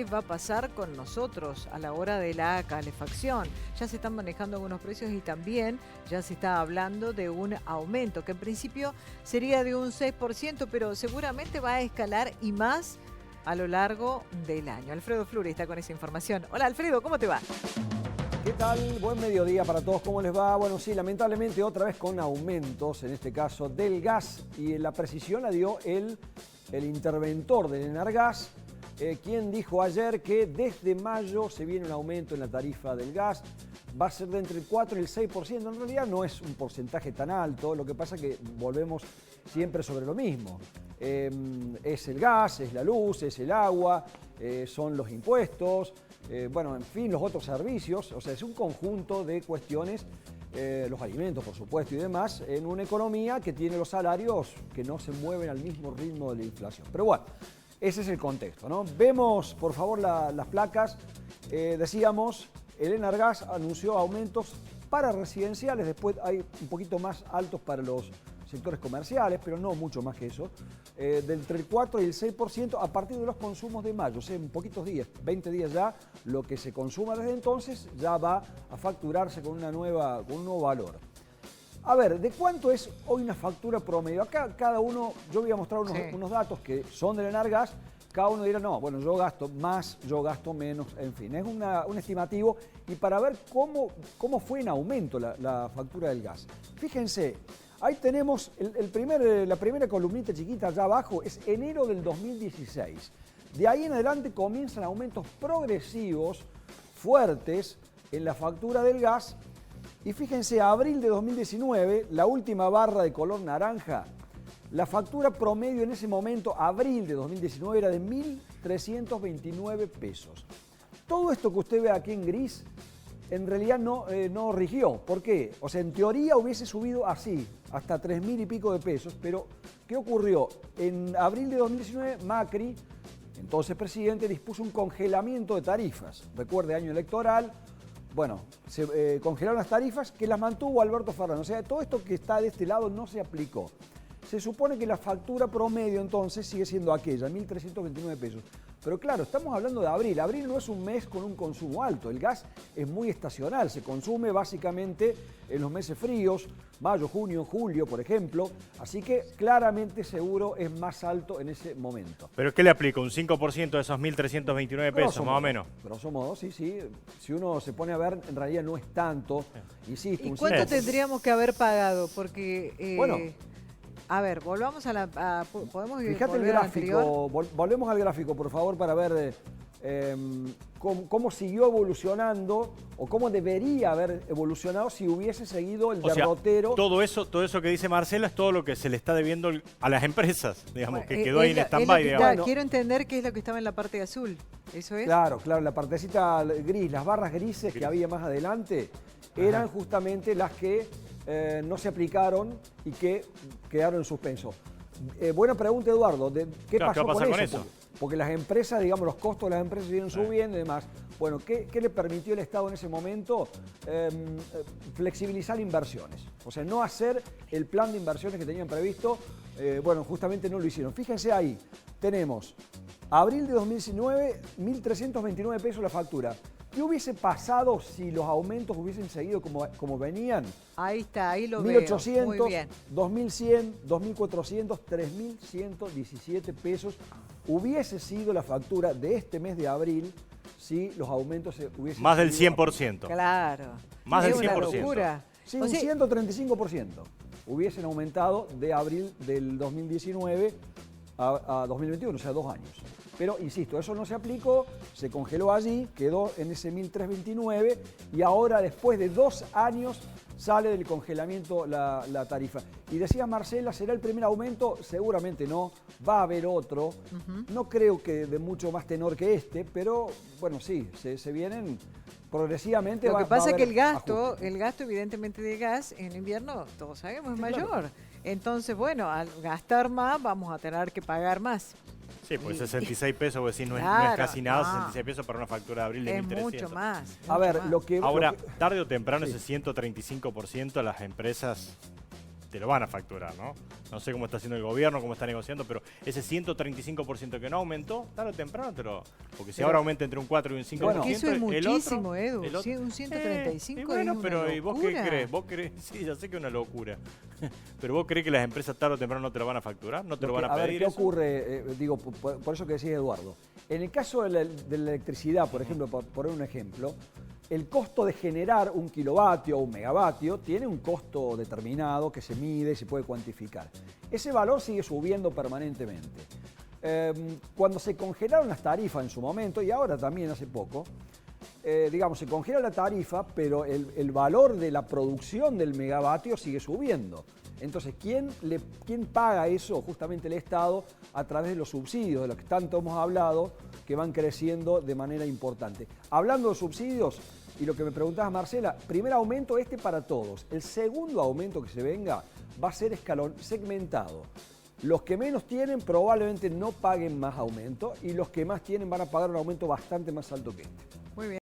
qué va a pasar con nosotros a la hora de la calefacción. Ya se están manejando algunos precios y también ya se está hablando de un aumento, que en principio sería de un 6%, pero seguramente va a escalar y más a lo largo del año. Alfredo Fluri está con esa información. Hola Alfredo, ¿cómo te va? ¿Qué tal? Buen mediodía para todos, ¿cómo les va? Bueno, sí, lamentablemente otra vez con aumentos, en este caso del gas, y la precisión la dio el interventor del Enargas, quien dijo ayer que desde mayo se viene un aumento en la tarifa del gas, va a ser de entre el 4 y el 6%, en realidad no es un porcentaje tan alto, lo que pasa es que volvemos siempre sobre lo mismo. Es el gas, es la luz, es el agua, son los impuestos, bueno, en fin, los otros servicios, o sea, es un conjunto de cuestiones, los alimentos, por supuesto, y demás, en una economía que tiene los salarios que no se mueven al mismo ritmo de la inflación. Pero bueno, ese es el contexto, ¿no? Vemos, por favor, las placas. Decíamos, el Enargas anunció aumentos para residenciales, después hay un poquito más altos para los sectores comerciales, pero no mucho más que eso, de entre el 4 y el 6% a partir de los consumos de mayo, o sea, en poquitos días, 20 días ya, lo que se consuma desde entonces ya va a facturarse con un nuevo valor. A ver, ¿de cuánto es hoy una factura promedio? Acá cada uno, yo voy a mostrar unos datos que son del Enargas, cada uno dirá, no, bueno, yo gasto más, yo gasto menos, en fin, es un estimativo y para ver cómo fue en aumento la factura del gas. Fíjense, ahí tenemos la primera columnita chiquita allá abajo, es enero del 2016. De ahí en adelante comienzan aumentos progresivos, fuertes, en la factura del gas. Y fíjense, abril de 2019, la última barra de color naranja, la factura promedio en ese momento, abril de 2019, era de 1.329 pesos. Todo esto que usted ve aquí en gris, en realidad no rigió. ¿Por qué? O sea, en teoría hubiese subido así, hasta 3.000 y pico de pesos, pero ¿qué ocurrió? En abril de 2019, Macri, entonces presidente, dispuso un congelamiento de tarifas. Recuerde, año electoral, bueno, se congelaron las tarifas que las mantuvo Alberto Fernández. O sea, todo esto que está de este lado no se aplicó. Se supone que la factura promedio entonces sigue siendo aquella, 1.329 pesos. Pero claro, estamos hablando de abril. Abril no es un mes con un consumo alto. El gas es muy estacional. Se consume básicamente en los meses fríos, mayo, junio, julio, por ejemplo. Así que claramente seguro es más alto en ese momento. ¿Pero qué le aplica? ¿Un 5% de esos 1.329 pesos, más o menos? Grosso modo, sí. Si uno se pone a ver, en realidad no es tanto. Insisto, ¿Y cuánto tendríamos que haber pagado? Porque... bueno, a ver, volvamos a podemos fíjate el gráfico, volvemos al gráfico, por favor, para ver cómo siguió evolucionando o cómo debería haber evolucionado si hubiese seguido el derrotero. Sea, todo eso que dice Marcela es todo lo que se le está debiendo a las empresas, digamos, que quedó ahí en stand-by. Bueno, quiero entender qué es lo que estaba en la parte azul, ¿eso es? Claro, la partecita gris, las barras grises que había más adelante, eran justamente las que no se aplicaron y que quedaron en suspenso. Buena pregunta, Eduardo. ¿Qué pasó con eso? Porque las empresas, digamos, los costos de las empresas siguen subiendo y demás. Bueno, ¿qué le permitió el Estado en ese momento? Flexibilizar inversiones. O sea, no hacer el plan de inversiones que tenían previsto. Bueno, justamente no lo hicieron. Fíjense ahí, tenemos abril de 2019, 1.329 pesos la factura. ¿Qué hubiese pasado si los aumentos hubiesen seguido como venían? Ahí está, ahí lo 1.800, veo. Muy bien. 2.100, 2.400, 3.117 pesos hubiese sido la factura de este mes de abril si los aumentos hubiesen más del sido 100%. Claro. Más del 100%. Una locura. Sí, un 135% hubiesen aumentado de abril del 2019 a 2021, o sea, 2 años. Pero, insisto, eso no se aplicó, se congeló allí, quedó en ese 1.329 y ahora, después de 2 años, sale del congelamiento la tarifa. Y decía Marcela, ¿será el primer aumento? Seguramente no, va a haber otro. No creo que de mucho más tenor que este, pero, bueno, sí, se vienen progresivamente. Lo que pasa es que el gasto evidentemente de gas en invierno, todos sabemos, es mayor. Claro. Entonces, bueno, al gastar más vamos a tener que pagar más. Sí, pues 66 pesos, pues sí, no es casi nada, 66 pesos para una factura de abril de 1.300. Es mucho más. Ahora, tarde o temprano ese 135% a las empresas te lo van a facturar, ¿no? No sé cómo está haciendo el gobierno, cómo está negociando, pero ese 135% que no aumentó, tarde o temprano porque si ahora aumenta entre un 4 y un 5%, Porque eso es muchísimo, el Edu. otro, Un 135 y bueno, es una pero ¿y vos qué locura. crees? ¿Vos crees? Sí, ya sé que es una locura. Pero ¿vos crees que las empresas tarde o temprano no te lo van a facturar? ¿No te lo van a ver, pedir ¿qué eso? ocurre? Digo, por eso que decís, Eduardo. En el caso de la electricidad, por ejemplo, por poner un ejemplo, el costo de generar un kilovatio o un megavatio tiene un costo determinado que se mide y se puede cuantificar. Ese valor sigue subiendo permanentemente. Cuando se congelaron las tarifas en su momento, y ahora también hace poco, digamos, se congela la tarifa, pero el valor de la producción del megavatio sigue subiendo. Entonces, ¿quién paga eso? Justamente el Estado, a través de los subsidios, de los que tanto hemos hablado, que van creciendo de manera importante. Hablando de subsidios, y lo que me preguntabas, Marcela, primer aumento para todos. El segundo aumento que se venga va a ser escalón segmentado. Los que menos tienen probablemente no paguen más aumento y los que más tienen van a pagar un aumento bastante más alto que este. Muy bien.